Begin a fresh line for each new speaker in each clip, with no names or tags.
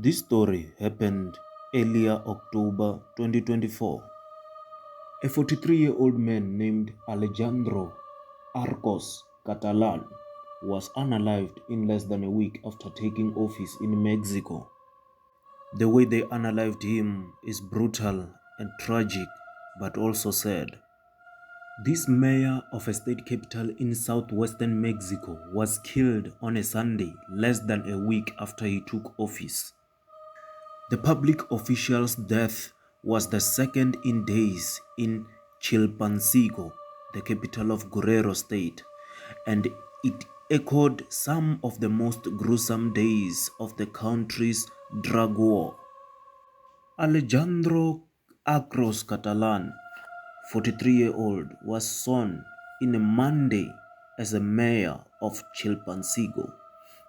This story happened earlier October 2024. A 43-year-old man named Alejandro Arcos Catalan was unalived in less than a week after taking office in Mexico. The way they unalived him is brutal and tragic, but also sad. This mayor of a state capital in southwestern Mexico was killed on a Sunday less than a week after he took office. The public official's death was the second in days in Chilpancingo, the capital of Guerrero State, and it echoed some of the most gruesome days of the country's drug war. Alejandro Acros Catalan, 43-year-old, was sworn in on Monday as a mayor of Chilpancingo.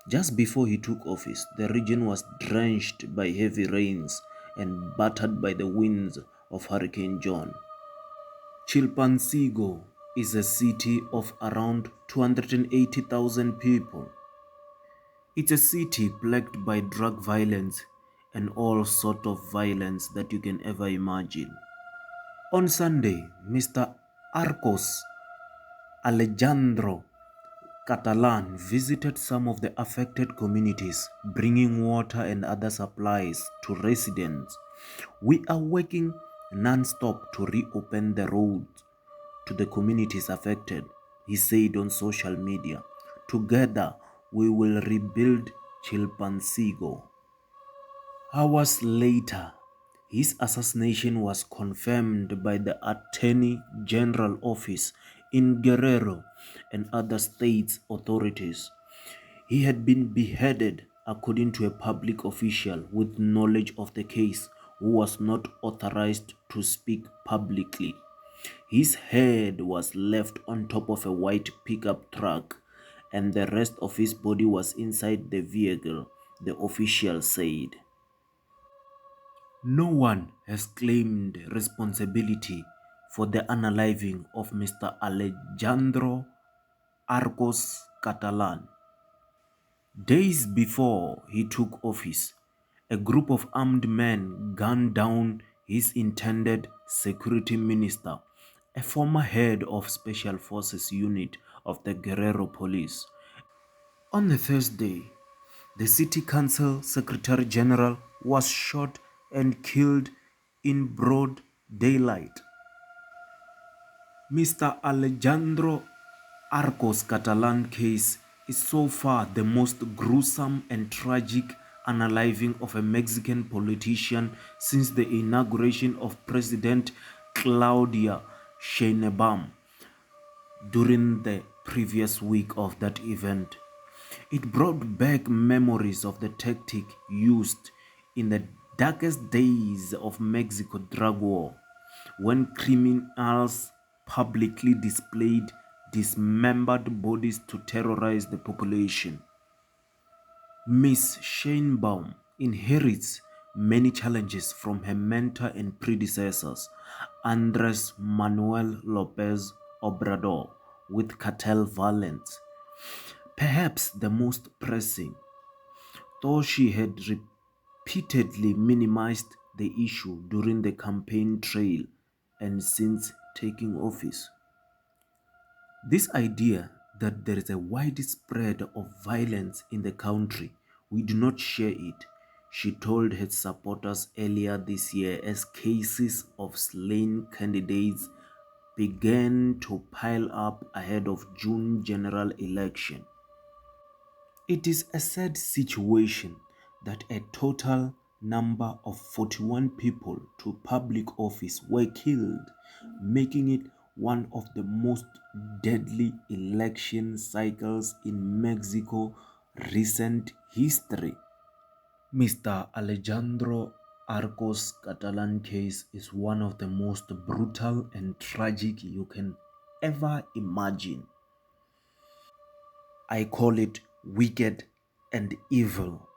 Just before he took office, the region was drenched by heavy rains and battered by the winds of Hurricane John. Chilpancingo is a city of around 280,000 people. It's a city plagued by drug violence and all sort of violence that you can ever imagine. On Sunday, Mr. Arcos Alejandro Catalan visited some of the affected communities, bringing water and other supplies to residents. We are working non-stop to reopen the roads to the communities affected, he said on social media. Together, we will rebuild Chilpancingo. Hours later, his assassination was confirmed by the Attorney General Office in Guerrero and other states' authorities. He had been beheaded, according to a public official with knowledge of the case who was not authorized to speak publicly. His head was left on top of a white pickup truck, and the rest of his body was inside the vehicle, the official said. No one has claimed responsibility for the unaliving of Mr. Alejandro Arcos Catalan. Days before he took office, a group of armed men gunned down his intended security minister, a former head of Special Forces unit of the Guerrero Police. On the Thursday, the city council secretary general was shot and killed in broad daylight. Mr. Alejandro Arcos Catalan case is so far the most gruesome and tragic unaliving of a Mexican politician since the inauguration of President Claudia Sheinbaum during the previous week of that event. It brought back memories of the tactic used in the darkest days of Mexico drug war, when criminals publicly displayed dismembered bodies to terrorize the population. Ms. Sheinbaum inherits many challenges from her mentor and predecessors, Andres Manuel Lopez Obrador, with cartel violence. Perhaps the most pressing, though she had repeatedly minimized the issue during the campaign trail and since taking office. This idea that there is a widespread of violence in the country, we do not share it, she told her supporters earlier this year as cases of slain candidates began to pile up ahead of June general election. It is a sad situation that a total number of 41 people to public office were killed, making it one of the most deadly election cycles in Mexico recent history. Mr. Alejandro Arcos Catalan case is one of the most brutal and tragic you can ever imagine. I call it wicked and evil.